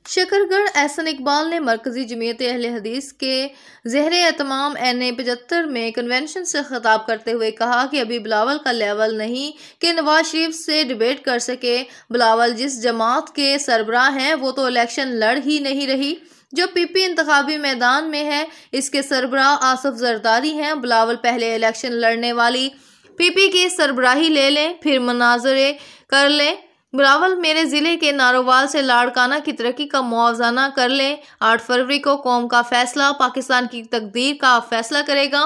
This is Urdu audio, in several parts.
شکرگڑھ احسن اقبال نے مرکزی جمعیت اہل حدیث کے زیر اہتمام NA-75 میں کنونشن سے خطاب کرتے ہوئے کہا کہ ابھی بلاول کا لیول نہیں کہ نواز شریف سے ڈیبیٹ کر سکے۔ بلاول جس جماعت کے سربراہ ہیں وہ تو الیکشن لڑ ہی نہیں رہی۔ جو PP انتخابی میدان میں ہے اس کے سربراہ آصف زرداری ہیں۔ بلاول پہلے الیکشن لڑنے والی PP کی سربراہی لے لیں پھر مناظرے کر لیں۔ بلاول میرے ضلع کے نارووال سے لاڑکانہ کی ترقی کا موازنہ کر لیں۔ 8 فروری کو قوم کا فیصلہ پاکستان کی تقدیر کا فیصلہ کرے گا۔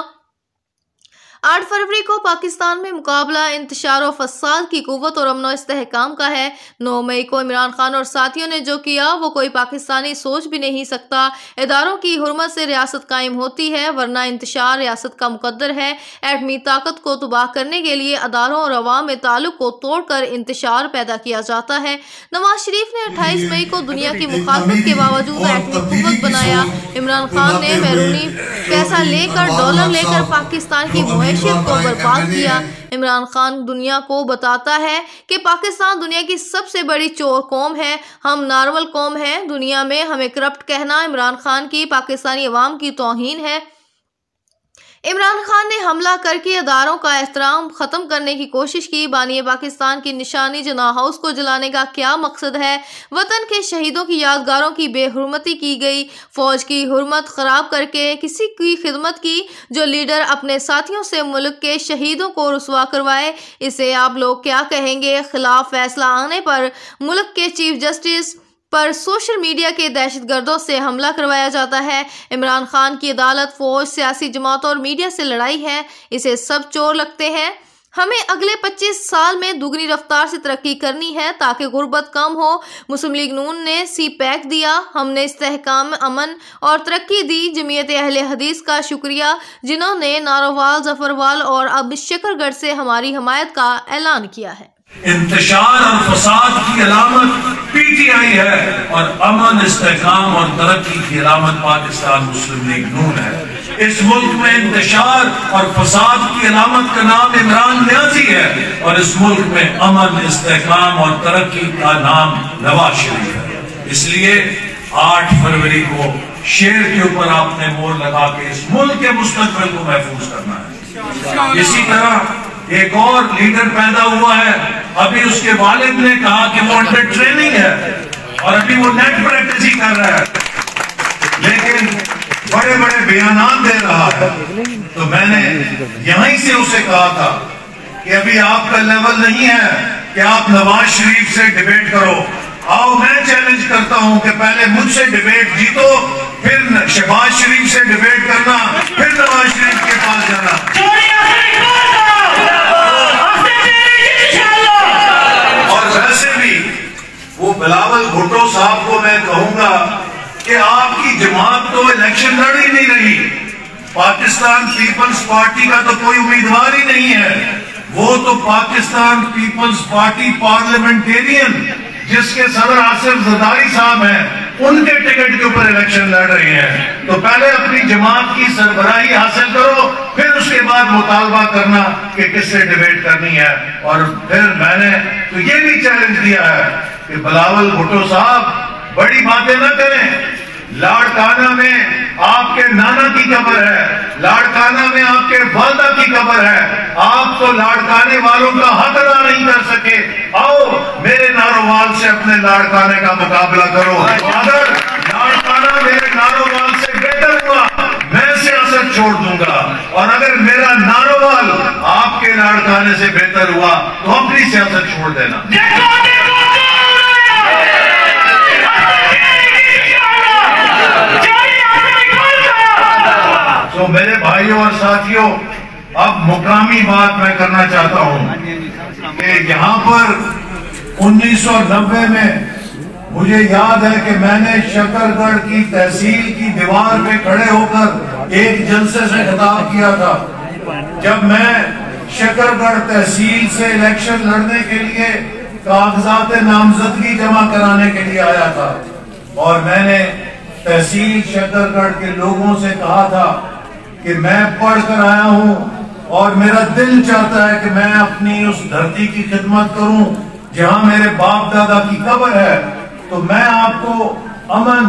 8 فروری کو پاکستان میں مقابلہ انتشار و فساد کی قوت اور امن و استحکام کا ہے۔ 9 مئی کو عمران خان اور ساتھیوں نے جو کیا وہ کوئی پاکستانی سوچ بھی نہیں سکتا۔ اداروں کی حرمت سے ریاست قائم ہوتی ہے ورنہ انتشار ریاست کا مقدر ہے۔ ایٹمی طاقت کو تباہ کرنے کے لیے اداروں اور عوام میں تعلق کو توڑ کر انتشار پیدا کیا جاتا ہے۔ نواز شریف نے 28 مئی کو دنیا کی مخالفت کے باوجود ایٹمی قوت بنایا۔ عمران خان نے بیرونی پیسہ لے کر ڈالر لے کر پاکستان کی معیشت کو برباد کیا۔ عمران خان دنیا کو بتاتا ہے کہ پاکستان دنیا کی سب سے بڑی چور قوم ہے، ہم نارمل قوم ہیں دنیا میں، ہمیں کرپٹ کہنا عمران خان کی پاکستانی عوام کی توہین ہے۔ عمران خان نے حملہ کر کے اداروں کا احترام ختم کرنے کی کوشش کی۔ بانی پاکستان کی نشانی جناح ہاؤس کو جلانے کا کیا مقصد ہے؟ وطن کے شہیدوں کی یادگاروں کی بے حرمتی کی گئی، فوج کی حرمت خراب کر کے کسی کی خدمت کی۔ جو لیڈر اپنے ساتھیوں سے ملک کے شہیدوں کو رسوا کروائے اسے آپ لوگ کیا کہیں گے؟ خلاف فیصلہ آنے پر ملک کے چیف جسٹس پر سوشل میڈیا کے دہشت گردوں سے حملہ کروایا جاتا ہے۔ عمران خان کی عدالت، فوج، سیاسی جماعتوں اور میڈیا سے لڑائی ہے، اسے سب چور لگتے ہیں۔ ہمیں اگلے 25 سال میں دوگنی رفتار سے ترقی کرنی ہے تاکہ غربت کم ہو۔ مسلم لیگ نون نے سی پیک دیا، ہم نے استحکام، امن اور ترقی دی۔ جمعیت اہل حدیث کا شکریہ جنہوں نے نارووال، ظفروال اور اب شکرگڑھ سے ہماری حمایت کا اعلان کیا ہے۔ انتشار اور فساد کی علامت PTI ہے اور امن، استحکام اور ترقی کی علامت پاکستان مسلم لیگ نون ہے۔ اس ملک میں انتشار اور فساد کی علامت کا نام عمران نیازی ہے اور اس ملک میں امن، استحکام اور ترقی کا نام نواز شریف ہے۔ اس لیے 8 فروری کو شیر کے اوپر آپ نے مور لگا کے اس ملک کے مستقبل کو محفوظ کرنا ہے۔ اسی طرح ایک اور لیڈر پیدا ہوا ہے، ابھی اس کے والد نے کہا کہ وہ انڈر ٹریننگ ہے اور ابھی وہ نیٹ پریکٹس ہی کر رہا ہے لیکن بڑے بڑے بیانات دے رہا ہے۔ تو میں نے یہیں سے اسے کہا تھا کہ ابھی آپ کا لیول نہیں ہے کہ آپ نواز شریف سے ڈیبیٹ کرو۔ آؤ میں چیلنج کرتا ہوں کہ پہلے مجھ سے ڈیبیٹ جیتو، پھر شہباز شریف سے ڈیبیٹ کرنا، پھر نواز شریف کے پاس جانا۔ ویسے بھی وہ بلاول بھٹو صاحب کو میں کہوں گا کہ آپ کی جماعت تو الیکشن لڑ ہی نہیں رہی، پاکستان پیپلز پارٹی کا تو کوئی امیدوار ہی نہیں ہے، وہ تو پاکستان پیپلز پارٹی پارلیمنٹیرین جس کے صدر آصف زرداری صاحب ہیں ان کے ٹکٹ کے اوپر الیکشن لڑ رہے ہیں۔ تو پہلے اپنی جماعت کی سربراہی حاصل کرو، پھر اس کے بعد مطالبہ کرنا کہ کس سے ڈیبیٹ کرنی ہے۔ اور پھر میں نے تو یہ بھی چیلنج دیا ہے کہ بلاول بھٹو صاحب بڑی باتیں نہ کریں، لاڑکانہ میں آپ کے نانا کی قبر ہے، لاڑکانہ میں آپ کے والدہ کی قبر ہے، آپ تو لاڑکانے والوں کا حق ادا نہیں کر سکے۔ آؤ میرے نارووال سے اپنے لاڑکانے کا مقابلہ کرو، اگر لاڑکانہ میرے نارووال سے بہتر ہوا میں سیاست چھوڑ دوں گا، اور اگر میرا نارووال آپ کے لاڑکانے سے بہتر ہوا تو اپنی سیاست چھوڑ دینا۔ تو میرے بھائیوں اور ساتھیوں، اب مقامی بات میں کرنا چاہتا ہوں کہ یہاں پر 1990 میں مجھے یاد ہے کہ میں نے شکرگڑھ کی تحصیل کی دیوار پہ کھڑے ہو کر ایک جلسے سے خطاب کیا تھا جب میں شکرگڑھ تحصیل سے الیکشن لڑنے کے لیے کاغذات نامزدگی جمع کرانے کے لیے آیا تھا، اور میں نے تحصیل شکرگڑھ کے لوگوں سے کہا تھا کہ میں پڑھ کر آیا ہوں اور میرا دل چاہتا ہے کہ میں اپنی اس دھرتی کی خدمت کروں جہاں میرے باپ دادا کی قبر ہے، تو میں آپ کو امن،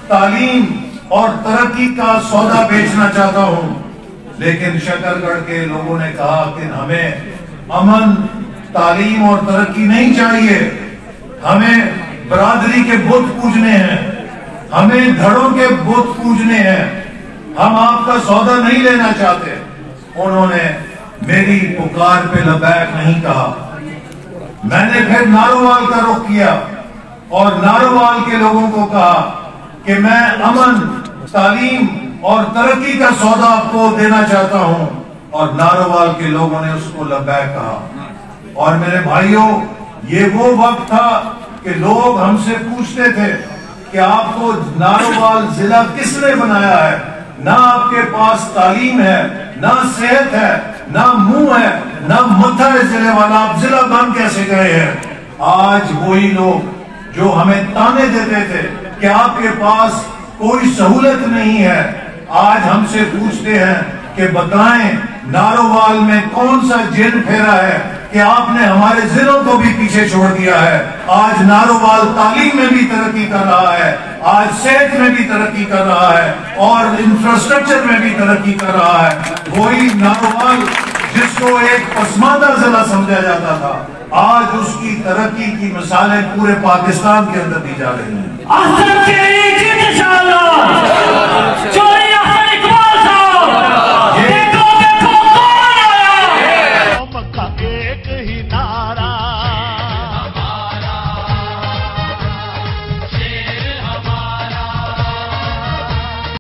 تعلیم اور ترقی کا سودا بیچنا چاہتا ہوں، لیکن شکر گڑھ کے لوگوں نے کہا کہ ہمیں امن، تعلیم اور ترقی نہیں چاہیے، ہمیں برادری کے بت پوجنے ہیں، ہمیں دھڑوں کے بت پوجنے ہیں، ہم آپ کا سودا نہیں لینا چاہتے۔ انہوں نے میری پکار پہ لبیک نہیں کہا۔ میں نے پھر نارووال کا رخ کیا اور نارووال کے لوگوں کو کہا کہ میں امن، تعلیم اور ترقی کا سودا آپ کو دینا چاہتا ہوں، اور نارووال کے لوگوں نے اس کو لبیک کہا۔ اور میرے بھائیوں، یہ وہ وقت تھا کہ لوگ ہم سے پوچھتے تھے کہ آپ کو نارووال ضلع کس نے بنایا ہے؟ نہ آپ کے پاس تعلیم ہے، نہ صحت ہے، نہ منہ ہے، نہ متھا ہے ضلع والا، آپ ضلع بن کیسے گئے ہیں؟ آج وہی لوگ جو ہمیں تانے دیتے تھے کہ آپ کے پاس کوئی سہولت نہیں ہے، آج ہم سے پوچھتے ہیں کہ بتائیں نارووال میں کون سا جن پھیرا ہے کہ آپ نے ہمارے ضلعوں کو بھی پیچھے چھوڑ دیا ہے۔ آج نارووال تعلیم میں بھی ترقی کر رہا ہے، آج صحت میں بھی ترقی کر رہا ہے، اور انفراسٹرکچر میں بھی ترقی کر رہا ہے۔ وہی نارووال جس کو ایک پسماندہ ضلع سمجھا جاتا تھا، آج اس کی ترقی کی مثالیں پورے پاکستان کے اندر دی جا رہی ہیں۔